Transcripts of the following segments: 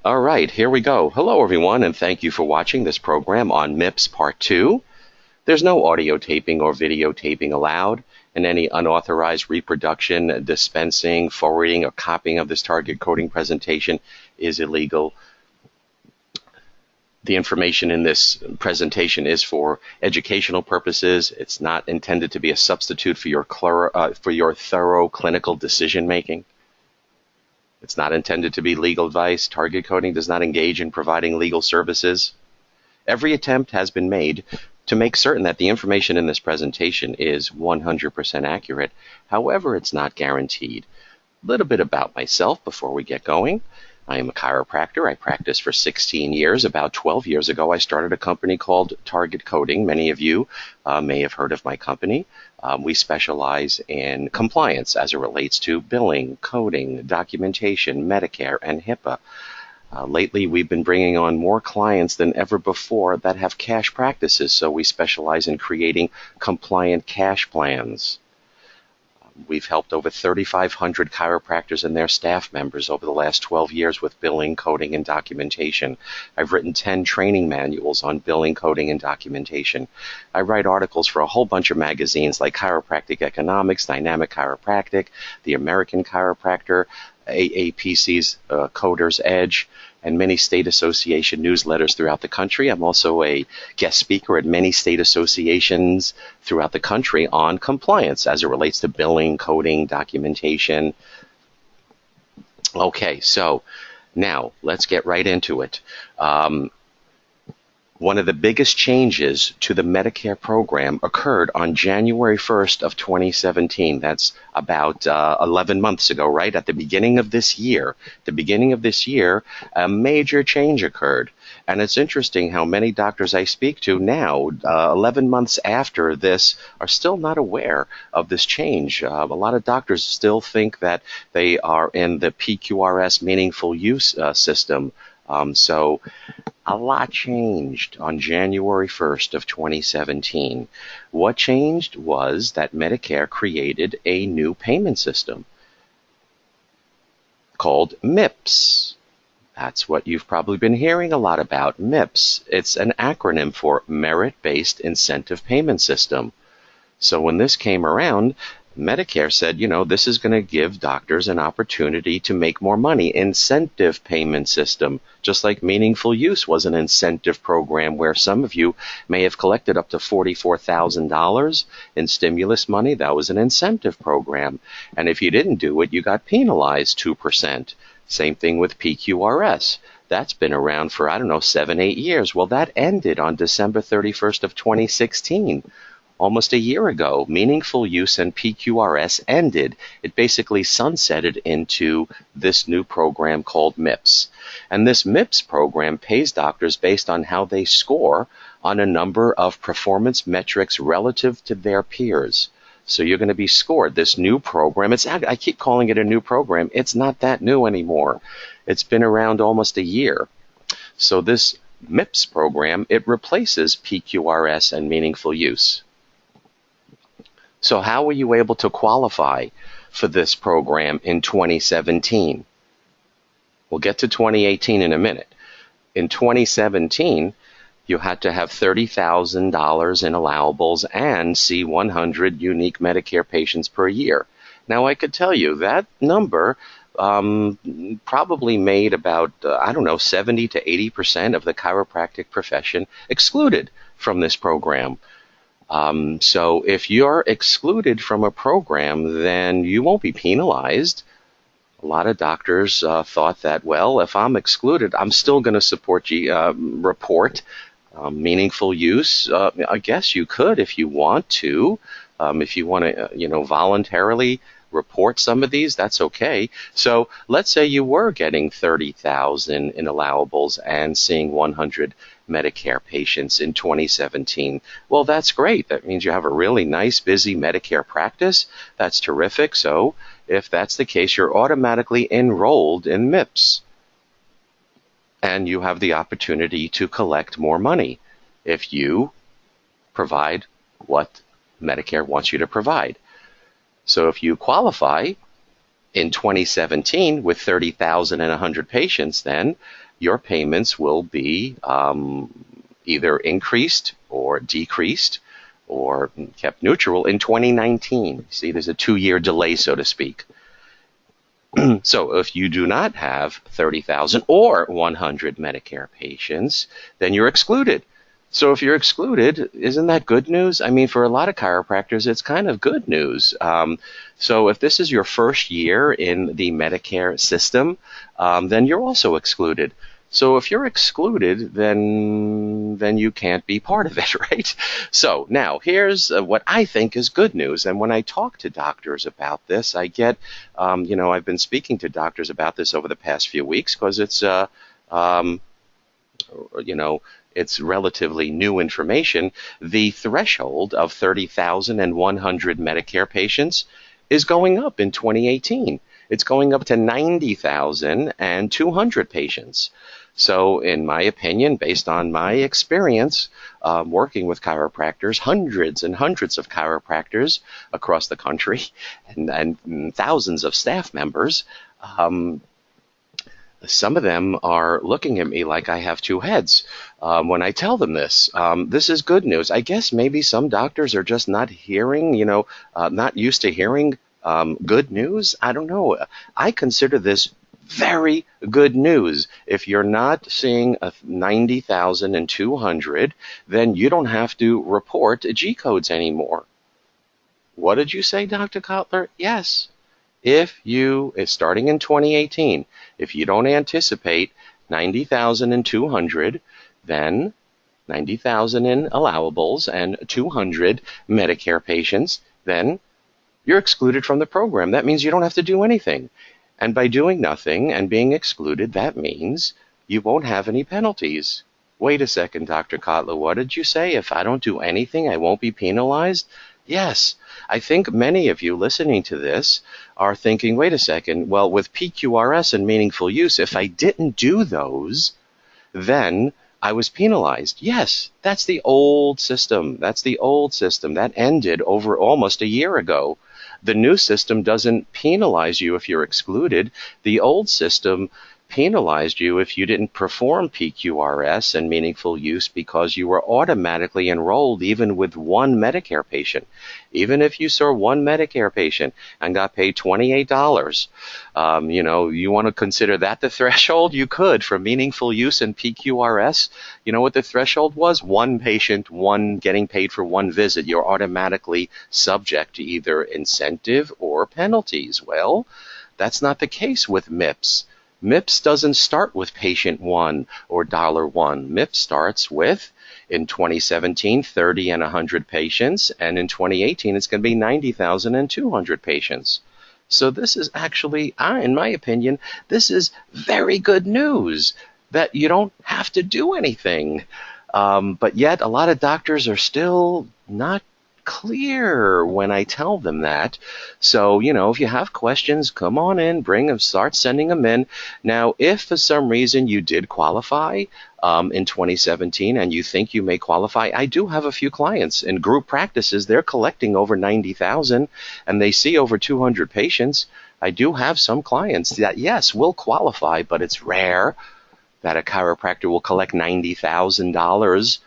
All right, here we go. Hello, everyone, and thank you for watching this program on MIPS Part 2. There's no audio taping or videotaping allowed, and any unauthorized reproduction, dispensing, forwarding, or copying of this target coding presentation is illegal. The information in this presentation is for educational purposes. It's not intended to be a substitute for your thorough clinical decision making. It's not intended to be legal advice. Target coding does not engage in providing legal services. Every attempt has been made to make certain that the information in this presentation is 100% accurate. However, it's not guaranteed. A little bit about myself before we get going. I am a chiropractor. I practiced for 16 years. About 12 years ago, I started a company called Target Coding. Many of you may have heard of my company. We specialize in compliance as it relates to billing, coding, documentation, Medicare, and HIPAA. Lately, we've been bringing on more clients than ever before that have cash practices, so we specialize in creating compliant cash plans. We've helped over 3,500 chiropractors and their staff members over the last 12 years with billing, coding, and documentation. I've written 10 training manuals on billing, coding, and documentation. I write articles for a whole bunch of magazines like Chiropractic Economics, Dynamic Chiropractic, The American Chiropractor, AAPC's Coder's Edge, and many state association newsletters throughout the country. I'm also a guest speaker at many state associations throughout the country on compliance as it relates to billing, coding, documentation. Okay, so now let's get right into it. One of the biggest changes to the Medicare program occurred on January 1st of 2017. That's about 11 months ago, right? At the beginning of this year, a major change occurred. And it's interesting how many doctors I speak to now, 11 months after this, are still not aware of this change. A lot of doctors still think that they are in the PQRS meaningful use system. So a lot changed on January 1st of 2017. What changed was that Medicare created a new payment system called MIPS. That's what you've probably been hearing a lot about, MIPS. It's an acronym for Merit-Based Incentive Payment System. So when this came around, Medicare said, this is going to give doctors an opportunity to make more money. Incentive payment system, just like meaningful use was an incentive program where some of you may have collected up to $44,000 in stimulus money. That was an incentive program. And if you didn't do it, you got penalized 2%. Same thing with PQRS. That's been around for, 7, 8 years. Well, that ended on December 31st of 2016. Almost a year ago, meaningful use and PQRS ended. It basically sunsetted into this new program called MIPS. And this MIPS program pays doctors based on how they score on a number of performance metrics relative to their peers. So you're going to be scored. This new program, I keep calling it a new program. It's not that new anymore. It's been around almost a year. So this MIPS program, it replaces PQRS and meaningful use. So how were you able to qualify for this program in 2017? We'll get to 2018 in a minute. In 2017, you had to have $30,000 in allowables and see 100 unique Medicare patients per year. Now, I could tell you that number probably made about, 70 to 80% of the chiropractic profession excluded from this program. So if you're excluded from a program, then you won't be penalized. A lot of doctors thought that, well, if I'm excluded, I'm still going to report meaningful use. I guess you could if you want to. If you want to, voluntarily report some of these, that's okay. So let's say you were getting 30,000 in allowables and seeing 100 Medicare patients in 2017. Well, that's great. That means you have a really nice, busy Medicare practice. That's terrific. So if that's the case, you're automatically enrolled in MIPS. And you have the opportunity to collect more money if you provide what Medicare wants you to provide. So if you qualify, In 2017, with 30,100 patients, then your payments will be either increased or decreased or kept neutral in 2019. See, there's a 2-year delay, so to speak. So if you do not have 30,000 or 100 Medicare patients, then you're excluded. So if you're excluded, isn't that good news? I mean, for a lot of chiropractors, it's kind of good news. So if this is your first year in the Medicare system, then you're also excluded. So if you're excluded, then you can't be part of it, right? So now here's what I think is good news. And when I talk to doctors about this, I get, I've been speaking to doctors about this over the past few weeks because it's, it's relatively new information. The threshold of 30,100 Medicare patients is going up in 2018. It's going up to 90,200 patients. So in my opinion, based on my experience working with chiropractors, hundreds and hundreds of chiropractors across the country and thousands of staff members, some of them are looking at me like I have two heads when I tell them this. This is good news. I guess maybe some doctors are just not hearing, not used to hearing good news. I don't know. I consider this very good news. If you're not seeing 90,200, then you don't have to report G codes anymore. What did you say, Dr. Kotler? Yes. Starting in 2018, if you don't anticipate 90,200, then 90,000 in allowables and 200 Medicare patients, then you're excluded from the program. That means you don't have to do anything. And by doing nothing and being excluded, that means you won't have any penalties. Wait a second, Dr. Kotler, what did you say? If I don't do anything, I won't be penalized? Yes. I think many of you listening to this are thinking, wait a second, well, with PQRS and meaningful use, if I didn't do those, then I was penalized. Yes, that's the old system. That's the old system. That ended over almost a year ago. The new system doesn't penalize you if you're excluded. The old system penalized you if you didn't perform PQRS and meaningful use because you were automatically enrolled even with one Medicare patient. Even if you saw one Medicare patient and got paid $28, you want to consider that the threshold? You could for meaningful use and PQRS. You know what the threshold was? One patient, getting paid for one visit. You're automatically subject to either incentive or penalties. Well, that's not the case with MIPS. MIPS doesn't start with patient one or $1. MIPS starts with, in 2017, 30 and 100 patients, and in 2018, it's going to be 90,200 patients. So this is actually, in my opinion, this is very good news that you don't have to do anything. But yet, a lot of doctors are still not clear when I tell them that. So, if you have questions, come on in, bring them, start sending them in. Now, if for some reason you did qualify in 2017 and you think you may qualify, I do have a few clients in group practices. They're collecting over 90,000 and they see over 200 patients. I do have some clients that, yes, will qualify, but it's rare that a chiropractor will collect $90,000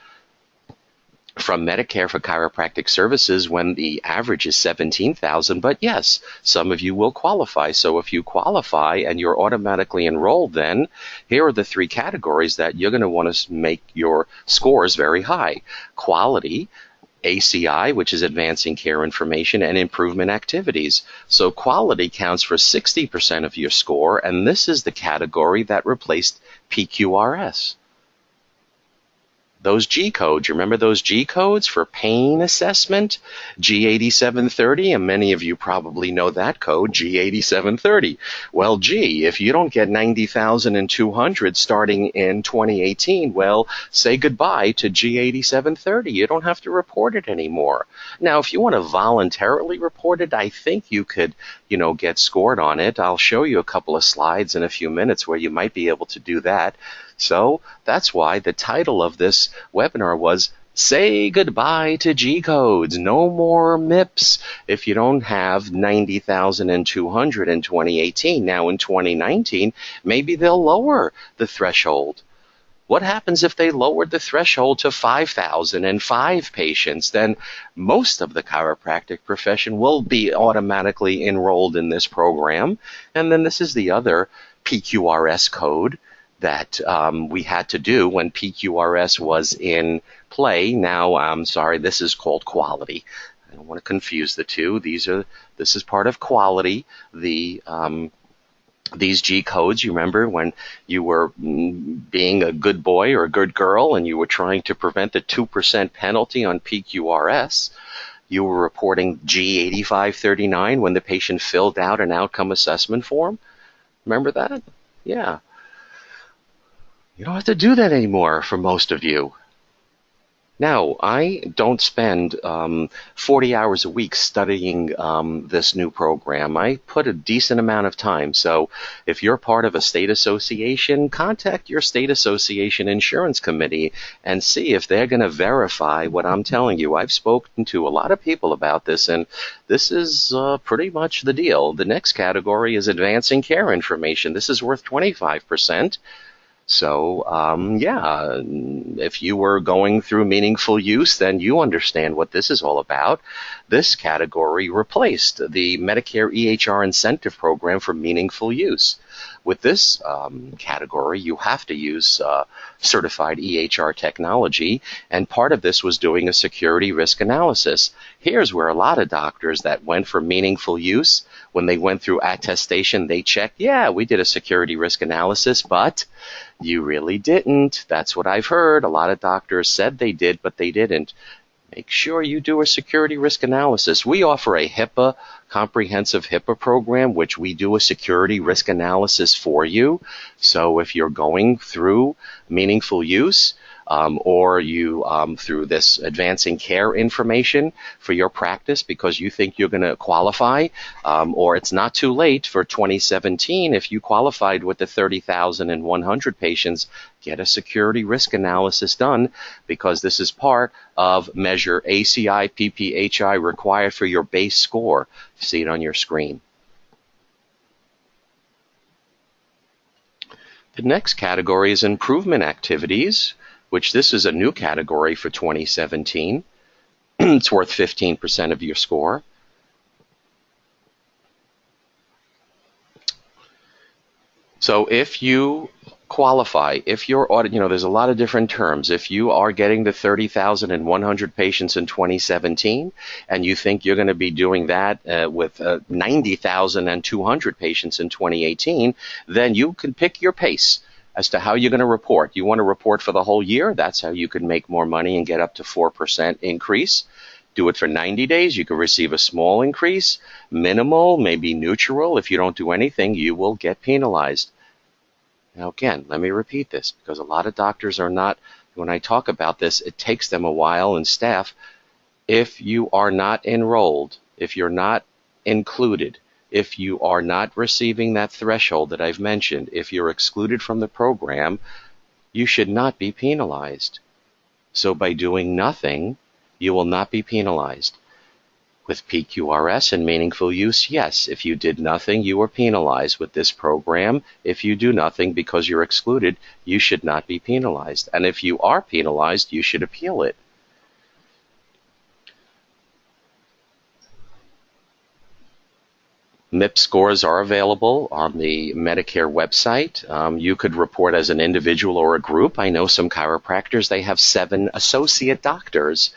from Medicare for chiropractic services when the average is $17,000. But yes, some of you will qualify. So if you qualify and you're automatically enrolled, then here are the three categories that you're going to want to make your scores very high. Quality, ACI, which is advancing care information, and improvement activities. So quality counts for 60% of your score, and this is the category that replaced PQRS. Those G codes, you remember those G codes for pain assessment? G8730, and many of you probably know that code, G8730. Well, gee, if you don't get 90,200 starting in 2018, well, say goodbye to G8730. You don't have to report it anymore. Now, if you want to voluntarily report it, I think you could, get scored on it. I'll show you a couple of slides in a few minutes where you might be able to do that. So that's why the title of this webinar was Say goodbye to G codes. No more MIPS if you don't have 90,200 in 2018. Now in 2019, maybe they'll lower the threshold. What happens if they lowered the threshold to 5,005 patients? Then most of the chiropractic profession will be automatically enrolled in this program. And then this is the other PQRS code that we had to do when PQRS was in play. Now, I'm sorry, this is called quality. I don't want to confuse the two. This is part of quality. These G codes, you remember when you were being a good boy or a good girl and you were trying to prevent the 2% penalty on PQRS, you were reporting G8539 when the patient filled out an outcome assessment form. Remember that? Yeah. You don't have to do that anymore for most of you. Now, I don't spend 40 hours a week studying this new program. I put a decent amount of time. So if you're part of a state association, contact your state association insurance committee and see if they're going to verify what I'm telling you. I've spoken to a lot of people about this, and this is pretty much the deal. The next category is advancing care information. This is worth 25%. So, yeah, if you were going through meaningful use, then you understand what this is all about. This category replaced the Medicare EHR incentive program for meaningful use. With this category, you have to use certified EHR technology, and part of this was doing a security risk analysis. Here's where a lot of doctors that went for meaningful use, when they went through attestation, they checked, yeah, we did a security risk analysis, but you really didn't. That's what I've heard. A lot of doctors said they did, but they didn't. Make sure you do a security risk analysis. We offer a comprehensive HIPAA program, which we do a security risk analysis for you. So if you're going through meaningful use, or you through this advancing care information for your practice because you think you're going to qualify, or it's not too late for 2017 if you qualified with the 30,100 patients, get a security risk analysis done because this is part of measure ACI PPHI required for your base score. See it on your screen. The next category is improvement activities, which this is a new category for 2017. It's worth 15% of your score. So if you qualify, if you're there's a lot of different terms. If you are getting the 30,100 patients in 2017 and you think you're going to be doing that with 90,200 patients in 2018, then you can pick your pace as to how you're going to report. You want to report for the whole year? That's how you can make more money and get up to 4% increase. Do it for 90 days. You can receive a small increase, minimal, maybe neutral. If you don't do anything, you will get penalized. Now, again, let me repeat this because a lot of doctors are not, when I talk about this, it takes them a while and staff. If you are not enrolled, if you're not included, if you are not receiving that threshold that I've mentioned, if you're excluded from the program, you should not be penalized. So by doing nothing, you will not be penalized. With PQRS and meaningful use, yes, if you did nothing, you were penalized. With this program, if you do nothing because you're excluded, you should not be penalized. And if you are penalized, you should appeal it. MIPS scores are available on the Medicare website. You could report as an individual or a group. I know some chiropractors, they have 7 associate doctors.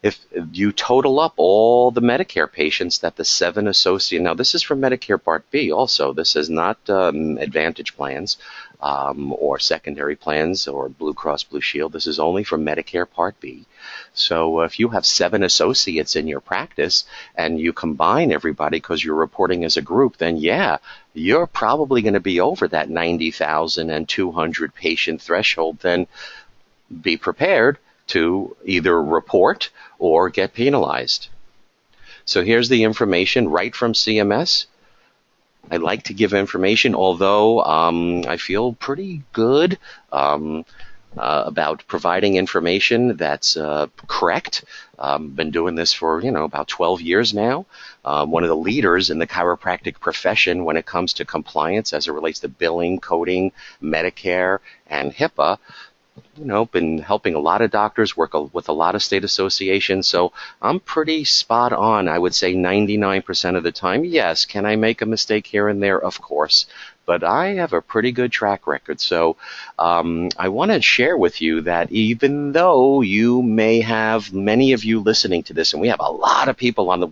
If you total up all the Medicare patients that the 7 associate, now this is for Medicare Part B also, this is not Advantage plans or secondary plans or Blue Cross Blue Shield, this is only for Medicare Part B. So if you have 7 associates in your practice and you combine everybody because you're reporting as a group, then yeah, you're probably going to be over that 90,200 patient threshold. Then be prepared to either report or get penalized. So here's the information right from CMS. I like to give information, although I feel pretty good about providing information that's correct. Been doing this for, about 12 years now. One of the leaders in the chiropractic profession when it comes to compliance as it relates to billing, coding, Medicare, and HIPAA. Been helping a lot of doctors, work with a lot of state associations, so I'm pretty spot on, I would say 99% of the time. Yes, can I make a mistake here and there? Of course. But I have a pretty good track record. So I want to share with you that even though you may have many of you listening to this, and we have a lot of people on the,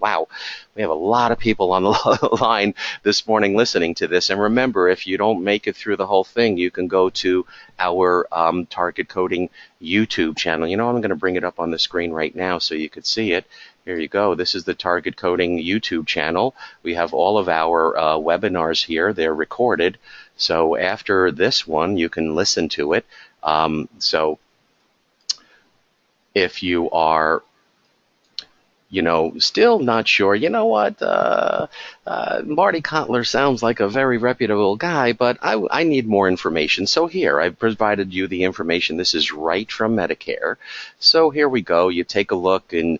we have a lot of people on the line this morning listening to this. And remember, if you don't make it through the whole thing, you can go to our Target Coding YouTube channel. I'm going to bring it up on the screen right now so you could see it. Here you go. This is the Target Coding YouTube channel. We have all of our webinars here. They're recorded. So after this one, you can listen to it. So if you are still not sure, what, Marty Kotler sounds like a very reputable guy, but I need more information. So here, I've provided you the information. This is right from Medicare. So here we go. You take a look in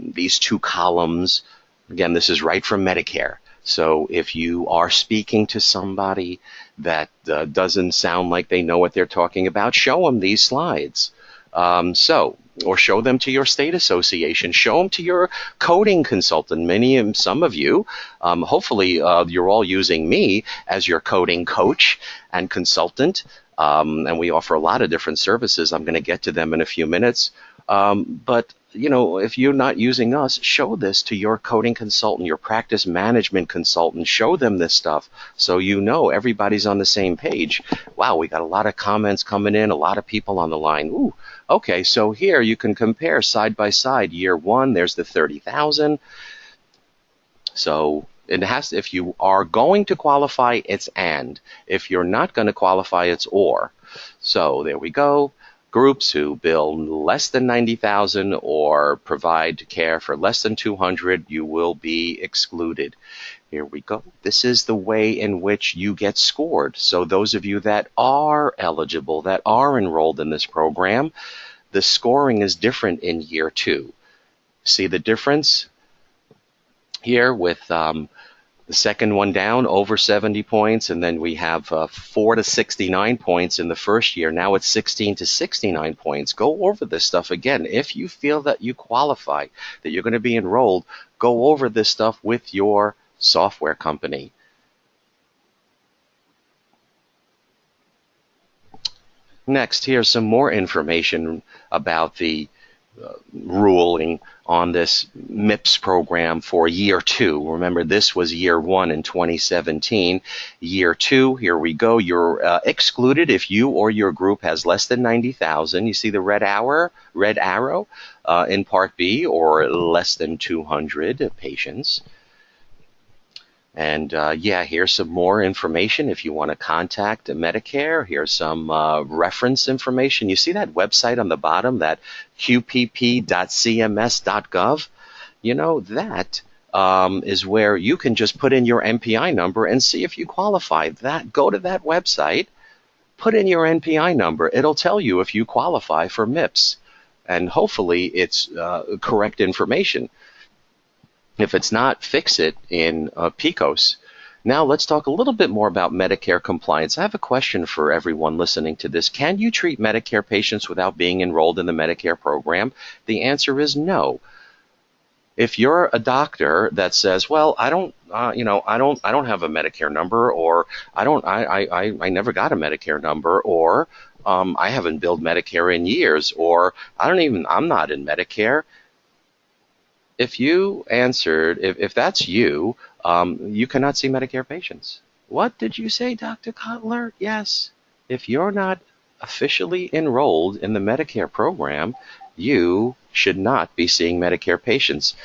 these two columns. Again, this is right from Medicare. So if you are speaking to somebody that doesn't sound like they know what they're talking about, show them these slides. Or show them to your state association, show them to your coding consultant. Some of you, hopefully you're all using me as your coding coach and consultant, and we offer a lot of different services. I'm going to get to them in a few minutes. But if you're not using us, show this to your coding consultant, your practice management consultant. Show them this stuff so everybody's on the same page. Wow, we got a lot of comments coming in, a lot of people on the line. Ooh, okay, so here you can compare side by side. Year one, there's the 30,000. So it has. If you are going to qualify, it's and. If you're not going to qualify, it's or. So there we go. Groups who bill less than 90,000 or provide care for less than 200, you will be excluded. Here we go. This is the way in which you get scored. So those of you that are eligible, that are enrolled in this program, the scoring is different in year two. See the difference here with the second one down, over 70 points, and then we have 4 to 69 points in the first year. Now it's 16 to 69 points. Go over this stuff again. If you feel that you qualify, that you're going to be enrolled, go over this stuff with your software company. Next, here's some more information about the ruling on this MIPS program for year two. Remember, this was year one in 2017. Year two, here we go. You're excluded if you or your group has less than 90,000. You see the red arrow in Part B, or less than 200 patients. And here's some more information if you want to contact Medicare. Here's some reference information. You see that website on the bottom, that qpp.cms.gov? That is where you can just put in your MPI number and see if you qualify. Go to that website, put in your NPI number. It'll tell you if you qualify for MIPS. And hopefully it's correct information. If it's not, fix it in PICOS. Now let's talk a little bit more about Medicare compliance. I have a question for everyone listening to this. Can you treat Medicare patients without being enrolled in the Medicare program? The answer is no. If you're a doctor that says, well, I don't have a Medicare number, or I never got a Medicare number, or I haven't billed Medicare in years, or I'm not in Medicare. If you answered, if that's you, you cannot see Medicare patients. What did you say, Dr. Kotler? Yes. If you're not officially enrolled in the Medicare program, you should not be seeing Medicare patients.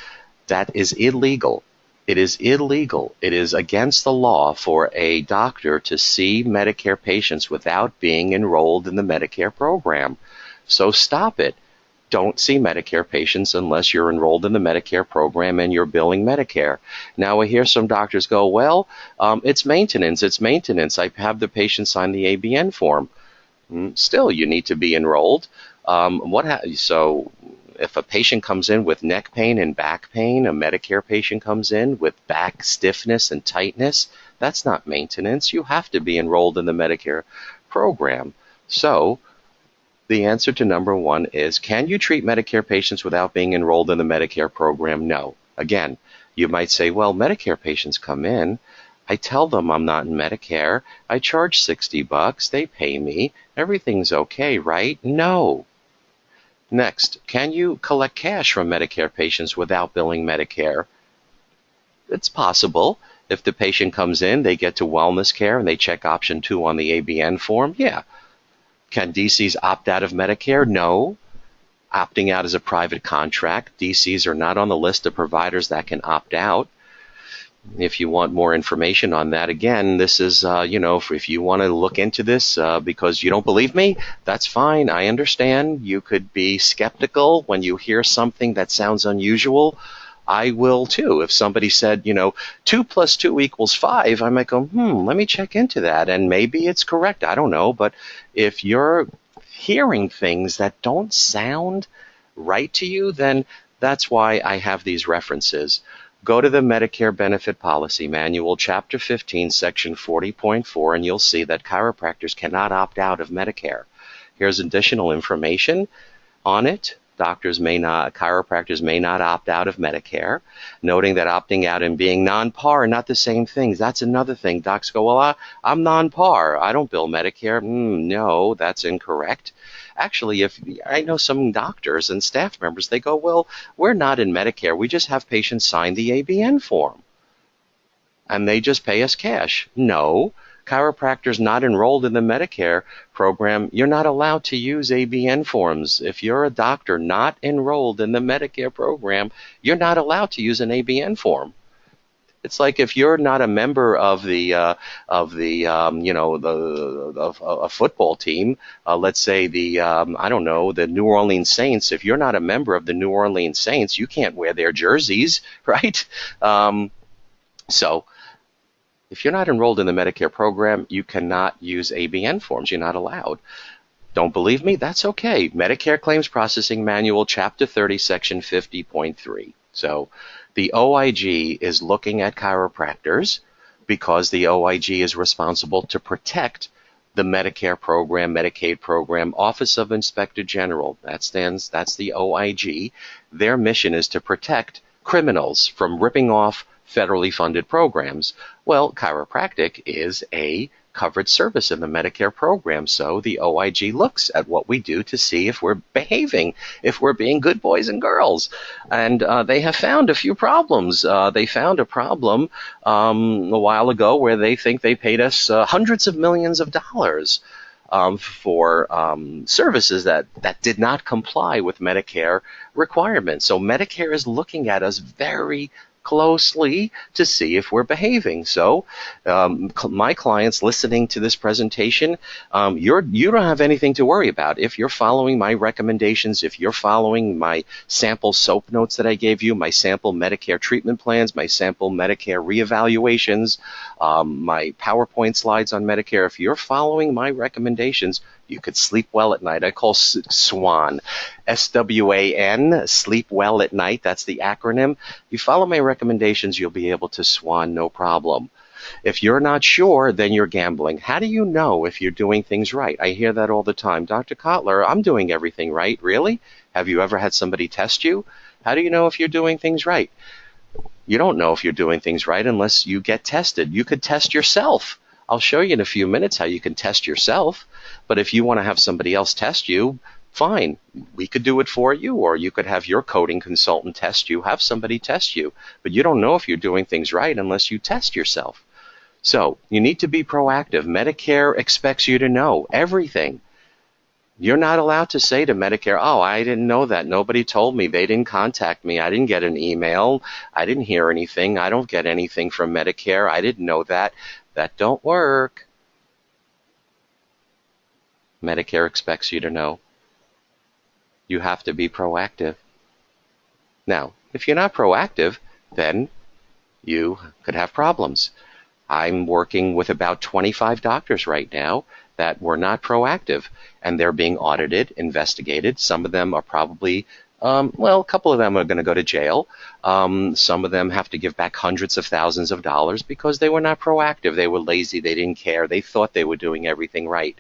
That is illegal. It is illegal. It is against the law for a doctor to see Medicare patients without being enrolled in the Medicare program. So stop it. Don't see Medicare patients unless you're enrolled in the Medicare program and you're billing Medicare. Now I hear some doctors go, well, it's maintenance. I have the patient sign the ABN form. Still, you need to be enrolled. So if a patient comes in with neck pain and back pain, a Medicare patient comes in with back stiffness and tightness, that's not maintenance. You have to be enrolled in the Medicare program. So the answer to number one is, can you treat Medicare patients without being enrolled in the Medicare program? No. Again, you might say, well, Medicare patients come in. I tell them I'm not in Medicare. I charge $60. They pay me. Everything's okay, right? No. Next, can you collect cash from Medicare patients without billing Medicare? It's possible. If the patient comes in, they get to wellness care and they check option 2 on the ABN form, yeah. Can DCs opt out of Medicare? No. Opting out is a private contract. DCs are not on the list of providers that can opt out. If you want more information on that, again, this is, if you want to look into this because you don't believe me, that's fine. I understand. You could be skeptical when you hear something that sounds unusual. I will too. If somebody said, 2 plus 2 equals 5, I might go, let me check into that. And maybe it's correct. I don't know. But if you're hearing things that don't sound right to you, then that's why I have these references. Go to the Medicare Benefit Policy Manual, Chapter 15, Section 40.4, and you'll see that chiropractors cannot opt out of Medicare. Here's additional information on it. Chiropractors may not opt out of Medicare, noting that opting out and being non-par are not the same things. That's another thing. Docs go, well, I'm non-par. I don't bill Medicare. No, that's incorrect. Actually, if I know some doctors and staff members, they go, well, we're not in Medicare. We just have patients sign the ABN form, and they just pay us cash. No. Chiropractors not enrolled in the Medicare program, you're not allowed to use ABN forms. If you're a doctor not enrolled in the Medicare program, you're not allowed to use an ABN form. It's like if you're not a member of a football team, let's say the New Orleans Saints. If you're not a member of the New Orleans Saints, you can't wear their jerseys, right? So if you're not enrolled in the Medicare program, you cannot use ABN forms. You're not allowed. Don't believe me? That's okay. Medicare Claims Processing Manual, Chapter 30, Section 50.3. So the OIG is looking at chiropractors because the OIG is responsible to protect the Medicare program, Medicaid program, Office of Inspector General. That's the OIG. Their mission is to protect criminals from ripping off federally funded programs. Well, chiropractic is a covered service in the Medicare program, so the OIG looks at what we do to see if we're behaving, if we're being good boys and girls. And they have found a few problems. They found a problem a while ago where they think they paid us hundreds of millions of dollars for services that did not comply with Medicare requirements. So Medicare is looking at us very closely to see if we're behaving. So my clients listening to this presentation, you don't have anything to worry about. If you're following my recommendations, if you're following my sample SOAP notes that I gave you, my sample Medicare treatment plans, my sample Medicare reevaluations, my PowerPoint slides on Medicare, if you're following my recommendations, you could sleep well at night. I call SWAN, SWAN, sleep well at night. That's the acronym. You follow my recommendations, you'll be able to SWAN no problem. If you're not sure, then you're gambling. How do you know if you're doing things right? I hear that all the time. Dr. Kotler, I'm doing everything right. Really? Have you ever had somebody test you? How do you know if you're doing things right? You don't know if you're doing things right unless you get tested. You could test yourself. I'll show you in a few minutes how you can test yourself. But if you want to have somebody else test you, fine. We could do it for you, or you could have your coding consultant test you, have somebody test you. But you don't know if you're doing things right unless you test yourself. So you need to be proactive. Medicare expects you to know everything. You're not allowed to say to Medicare, oh, I didn't know that. Nobody told me. They didn't contact me. I didn't get an email. I didn't hear anything. I don't get anything from Medicare. I didn't know that. That don't work. Medicare expects you to know. You have to be proactive. Now, if you're not proactive, then you could have problems. I'm working with about 25 doctors right now, that were not proactive, and they're being audited, investigated. Some of them are probably, well, a couple of them are going to go to jail. Some of them have to give back hundreds of thousands of dollars because they were not proactive. They were lazy. They didn't care. They thought they were doing everything right.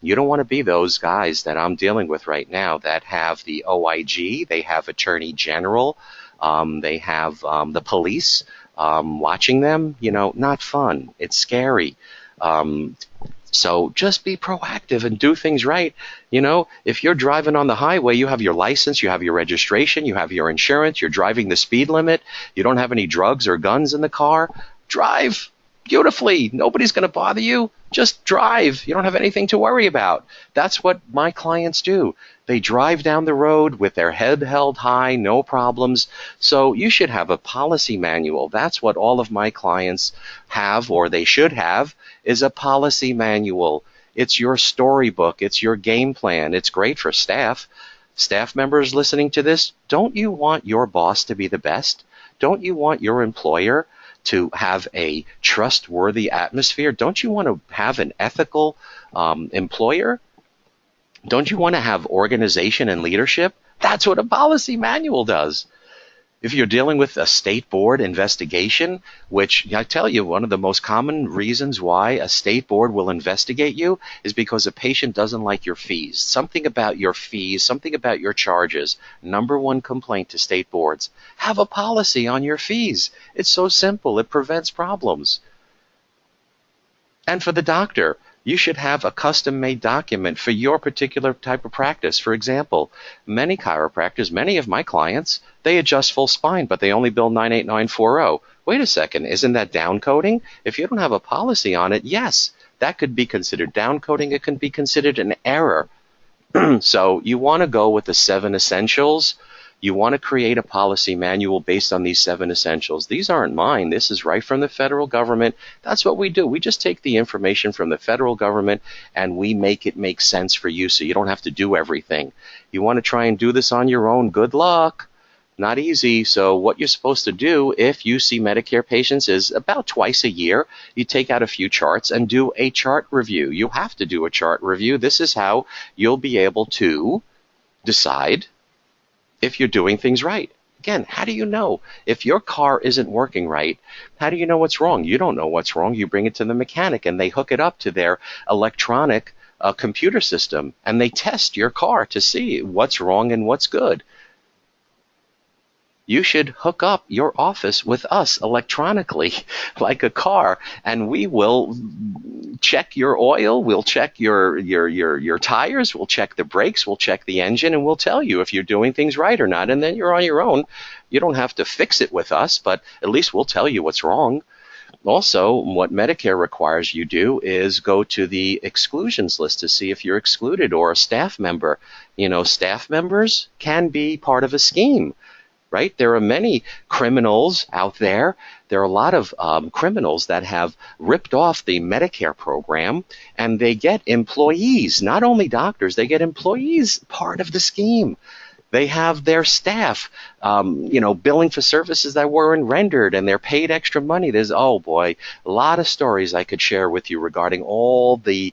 You don't want to be those guys that I'm dealing with right now that have the OIG, they have Attorney General, they have the police watching them. Not fun. It's scary. So just be proactive and do things right. If you're driving on the highway, you have your license, you have your registration, you have your insurance, you're driving the speed limit, you don't have any drugs or guns in the car, drive beautifully. Nobody's going to bother you. Just drive. You don't have anything to worry about. That's what my clients do. They drive down the road with their head held high, no problems. So you should have a policy manual. That's what all of my clients have, or they should have, is a policy manual. It's your storybook. It's your game plan. It's great for staff. Staff members listening to this, don't you want your boss to be the best? Don't you want your employer to have a trustworthy atmosphere? Don't you want to have an ethical employer? Don't you want to have organization and leadership? That's what a policy manual does. If you're dealing with a state board investigation, which I tell you, one of the most common reasons why a state board will investigate you is because a patient doesn't like your fees. Something about your fees, something about your charges. Number one complaint to state boards: have a policy on your fees. It's so simple. It prevents problems. And for the doctor, you should have a custom-made document for your particular type of practice. For example, many chiropractors, many of my clients, they adjust full spine, but they only bill 98940. Wait a second, isn't that downcoding? If you don't have a policy on it, yes, that could be considered downcoding. It can be considered an error. So you want to go with the 7 essentials. You want to create a policy manual based on these 7 essentials. These aren't mine. This is right from the federal government. That's what we do. We just take the information from the federal government and we make it make sense for you so you don't have to do everything. You want to try and do this on your own, good luck. Not easy. So what you're supposed to do if you see Medicare patients is about twice a year, you take out a few charts and do a chart review. You have to do a chart review. This is how you'll be able to decide if you're doing things right. Again, how do you know? If your car isn't working right, how do you know what's wrong? You don't know what's wrong. You bring it to the mechanic and they hook it up to their electronic computer system and they test your car to see what's wrong and what's good. You should hook up your office with us electronically like a car, and we will check your oil, we'll check your tires, we'll check the brakes, we'll check the engine, and we'll tell you if you're doing things right or not, and then you're on your own. You don't have to fix it with us, but at least we'll tell you what's wrong. Also, what Medicare requires you do is go to the exclusions list to see if you're excluded or a staff member. Staff members can be part of a scheme. Right? There are many criminals out there. There are a lot of criminals that have ripped off the Medicare program, and they get employees, not only doctors, they get employees part of the scheme. They have their staff, billing for services that weren't rendered, and they're paid extra money. There's, oh boy, a lot of stories I could share with you regarding all the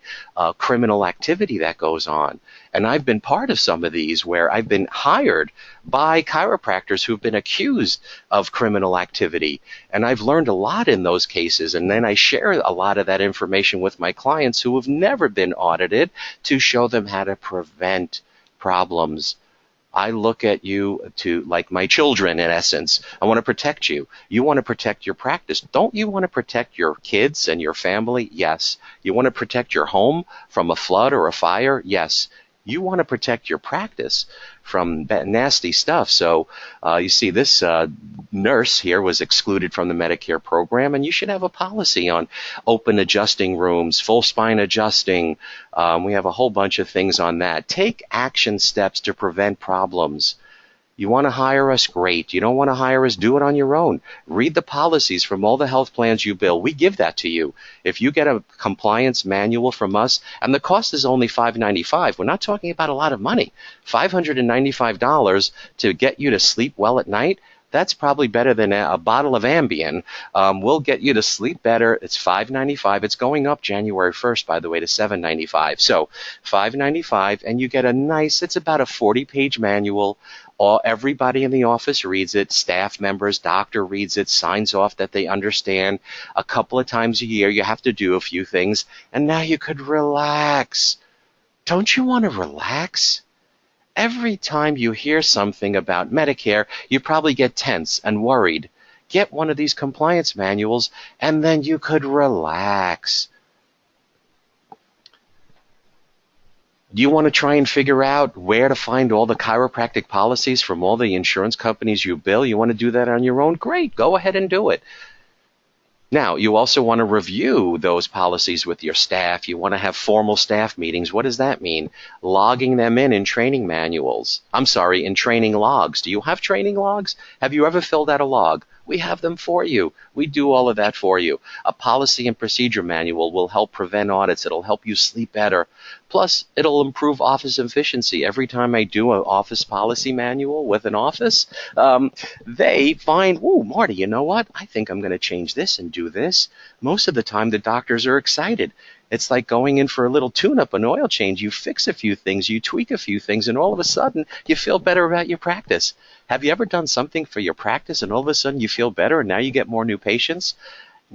criminal activity that goes on. And I've been part of some of these where I've been hired by chiropractors who've been accused of criminal activity. And I've learned a lot in those cases. And then I share a lot of that information with my clients who have never been audited to show them how to prevent problems. I look at you like my children, in essence. I want to protect you. You want to protect your practice. Don't you want to protect your kids and your family? Yes. You want to protect your home from a flood or a fire? Yes. You want to protect your practice from nasty stuff. So you see, this nurse here was excluded from the Medicare program, and you should have a policy on open adjusting rooms, full spine adjusting. We have a whole bunch of things on that. Take action steps to prevent problems. You want to hire us? Great. You don't want to hire us? Do it on your own. Read the policies from all the health plans you bill. We give that to you. If you get a compliance manual from us, and the cost is only $595, we're not talking about a lot of money. $595 to get you to sleep well at night. That's probably better than a bottle of Ambien. We'll get you to sleep better. It's $5.95. It's going up January 1st, by the way, to $7.95. So $5.95, and you get a nice, it's about a 40-page manual. Everybody in the office reads it. Staff members, doctor reads it, signs off that they understand. A couple of times a year, you have to do a few things, and now you could relax. Don't you want to relax? Every time you hear something about Medicare, you probably get tense and worried. Get one of these compliance manuals, and then you could relax. Do you want to try and figure out where to find all the chiropractic policies from all the insurance companies you bill? You want to do that on your own? Great, go ahead and do it. Now, you also want to review those policies with your staff. You want to have formal staff meetings. What does that mean? Logging them in training manuals. I'm sorry, in training logs. Do you have training logs? Have you ever filled out a log? We have them for you. We do all of that for you. A policy and procedure manual will help prevent audits. It'll help you sleep better. Plus, it'll improve office efficiency. Every time I do an office policy manual with an office, they find, whoa, Marty, you know what? I think I'm going to change this and do this. Most of the time, the doctors are excited. It's like going in for a little tune-up, an oil change. You fix a few things, you tweak a few things, and all of a sudden, you feel better about your practice. Have you ever done something for your practice, and all of a sudden you feel better, and now you get more new patients?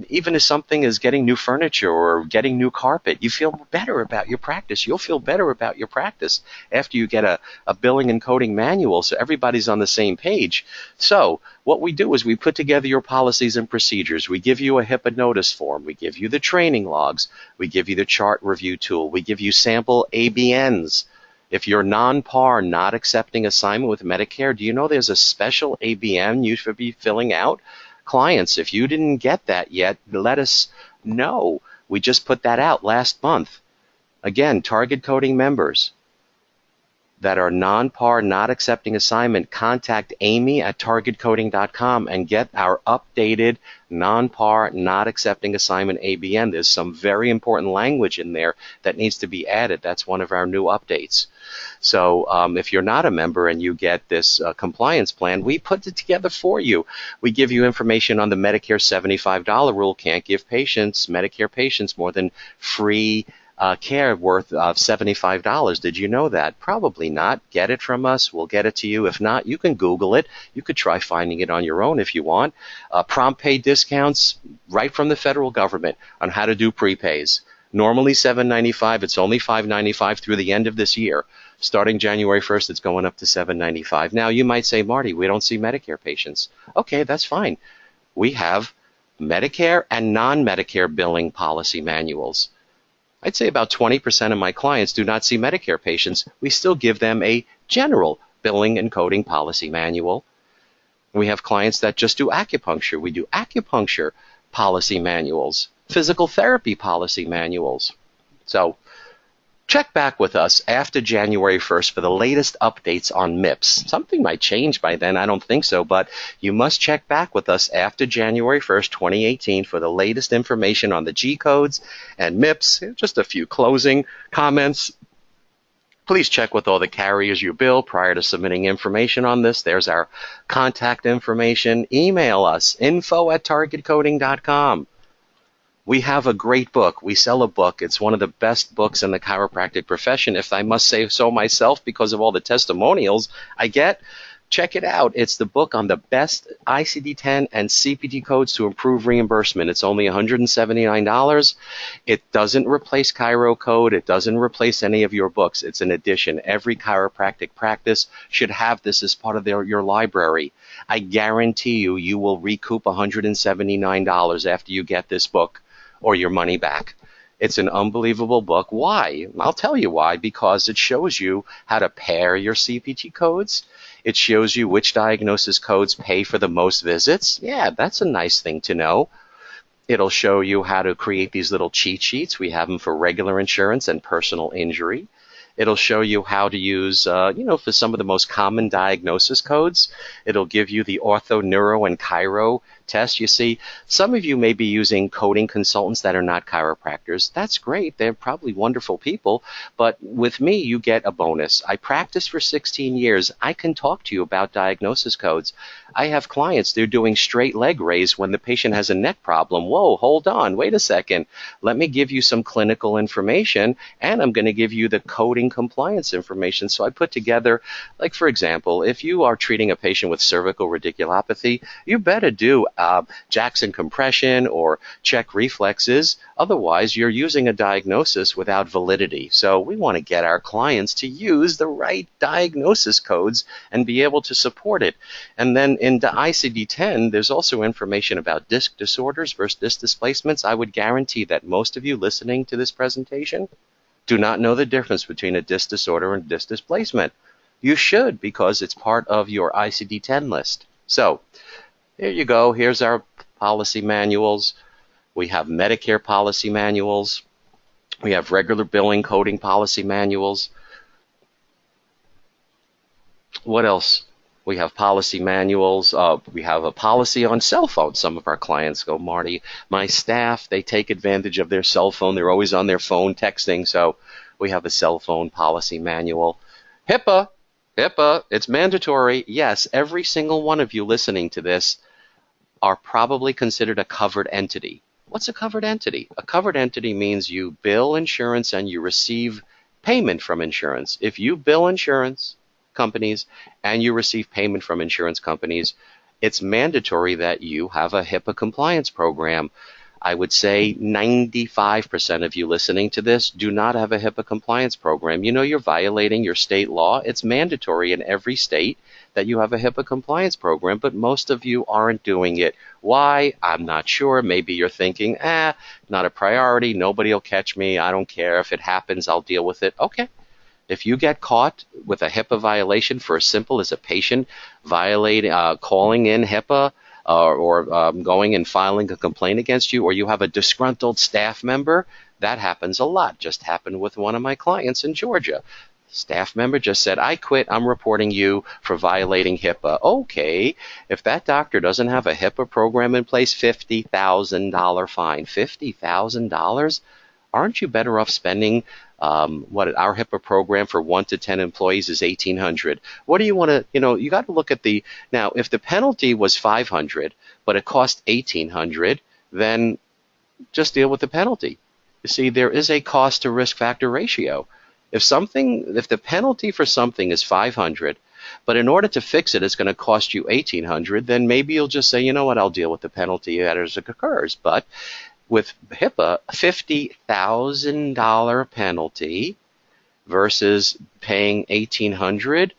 Even if something is getting new furniture or getting new carpet, you feel better about your practice. You'll feel better about your practice after you get a billing and coding manual so everybody's on the same page. So what we do is we put together your policies and procedures. We give you a HIPAA notice form. We give you the training logs. We give you the chart review tool. We give you sample ABNs. If you're non-PAR, not accepting assignment with Medicare, do you know there's a special ABN you should be filling out? Clients, if you didn't get that yet, let us know. We just put that out last month. Again, target coding members that are non-PAR, not accepting assignment, contact Amy at targetcoding.com and get our updated non-PAR, not accepting assignment ABN. There's some very important language in there that needs to be added. That's one of our new updates. So if you're not a member and you get this compliance plan, we put it together for you. We give you information on the Medicare $75 rule. Can't give Medicare patients, more than free care worth of $75. Did you know that? Probably not. Get it from us. We'll get it to you. If not, you can Google it. You could try finding it on your own if you want. Prompt pay discounts right from the federal government on how to do prepays. Normally $7.95. It's only $5.95 through the end of this year. Starting January 1st, it's going up to $7.95. Now, you might say, Marty, we don't see Medicare patients. Okay, that's fine. We have Medicare and non-Medicare billing policy manuals. I'd say about 20% of my clients do not see Medicare patients. We still give them a general billing and coding policy manual. We have clients that just do acupuncture. We do acupuncture policy manuals, physical therapy policy manuals. So check back with us after January 1st for the latest updates on MIPS. Something might change by then, I don't think so, but you must check back with us after January 1st, 2018 for the latest information on the G codes and MIPS. Just a few closing comments. Please check with all the carriers you bill prior to submitting information on this. There's our contact information. Email us, info@targetcoding.com. We have a great book. We sell a book. It's one of the best books in the chiropractic profession, if I must say so myself, because of all the testimonials I get. Check it out. It's the book on the best ICD-10 and CPT codes to improve reimbursement. It's only $179. It doesn't replace Chiro Code. It doesn't replace any of your books. It's an addition. Every chiropractic practice should have this as part of your library. I guarantee you, you will recoup $179 after you get this book, or your money back. It's an unbelievable book. Why? I'll tell you why. Because it shows you how to pair your CPT codes. It shows you which diagnosis codes pay for the most visits. Yeah, that's a nice thing to know. It'll show you how to create these little cheat sheets. We have them for regular insurance and personal injury. It'll show you how to use, for some of the most common diagnosis codes. It'll give you the ortho, neuro, and chiro test. You see, some of you may be using coding consultants that are not chiropractors. That's great. They're probably wonderful people. But with me, you get a bonus. I practiced for 16 years. I can talk to you about diagnosis codes. I have clients, they're doing straight leg raise when the patient has a neck problem. Whoa, hold on, wait a second. Let me give you some clinical information, and I'm going to give you the coding compliance information. So I put together, like for example, if you are treating a patient with cervical radiculopathy, you better do Jackson compression or check reflexes. Otherwise, you're using a diagnosis without validity. So we want to get our clients to use the right diagnosis codes and be able to support it. And then in the ICD-10, there's also information about disc disorders versus disc displacements. I would guarantee that most of you listening to this presentation do not know the difference between a disc disorder and disc displacement. You should, because it's part of your ICD-10 list. So here you go. Here's our policy manuals. We have Medicare policy manuals. We have regular billing coding policy manuals. What else? We have policy manuals. We have a policy on cell phones. Some of our clients go, Marty, my staff, they take advantage of their cell phone. They're always on their phone texting. So we have a cell phone policy manual. HIPAA, it's mandatory. Yes, every single one of you listening to this are probably considered a covered entity. What's a covered entity? A covered entity means you bill insurance and you receive payment from insurance. If you bill insurance companies and you receive payment from insurance companies, it's mandatory that you have a HIPAA compliance program. I would say 95% of you listening to this do not have a HIPAA compliance program. You know you're violating your state law. It's mandatory in every state that you have a HIPAA compliance program, but most of you aren't doing it. Why? I'm not sure. Maybe you're thinking, not a priority. Nobody will catch me. I don't care. If it happens, I'll deal with it. Okay. If you get caught with a HIPAA violation for as simple as a patient calling in HIPAA or going and filing a complaint against you, or you have a disgruntled staff member, that happens a lot. Just happened with one of my clients in Georgia. Staff member just said, I quit, I'm reporting you for violating HIPAA. Okay, if that doctor doesn't have a HIPAA program in place, $50,000 fine. $50,000? Aren't you better off spending what our HIPAA program for 1 to 10 employees is $1,800? What do you want to, you got to look at now, if the penalty was $500, but it cost $1,800, then just deal with the penalty. You see, there is a cost to risk factor ratio. If the penalty for something is $500, but in order to fix it, it's going to cost you $1,800, then maybe you'll just say, you know what, I'll deal with the penalty as it occurs. But with HIPAA, $50,000 penalty versus paying $1,800.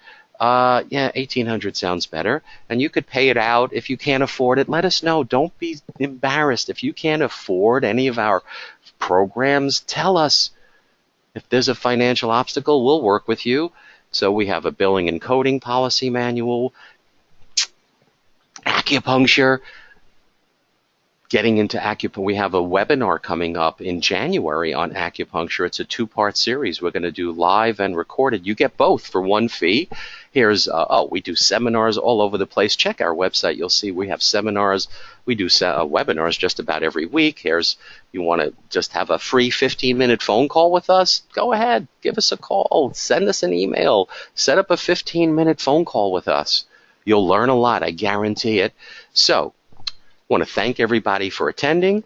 Yeah, $1,800 sounds better. And you could pay it out. If you can't afford it, let us know. Don't be embarrassed. If you can't afford any of our programs, tell us. If there's a financial obstacle, we'll work with you. So we have a billing and coding policy manual, acupuncture. Getting into acupuncture, we have a webinar coming up in January on acupuncture. It's a 2-part series. We're going to do live and recorded. You get both for one fee. Here's, we do seminars all over the place. Check our website. You'll see we have seminars. We do webinars just about every week. You want to just have a free 15-minute phone call with us? Go ahead. Give us a call. Send us an email. Set up a 15-minute phone call with us. You'll learn a lot. I guarantee it. So, I want to thank everybody for attending.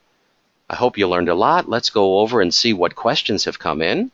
I hope you learned a lot. Let's go over and see what questions have come in.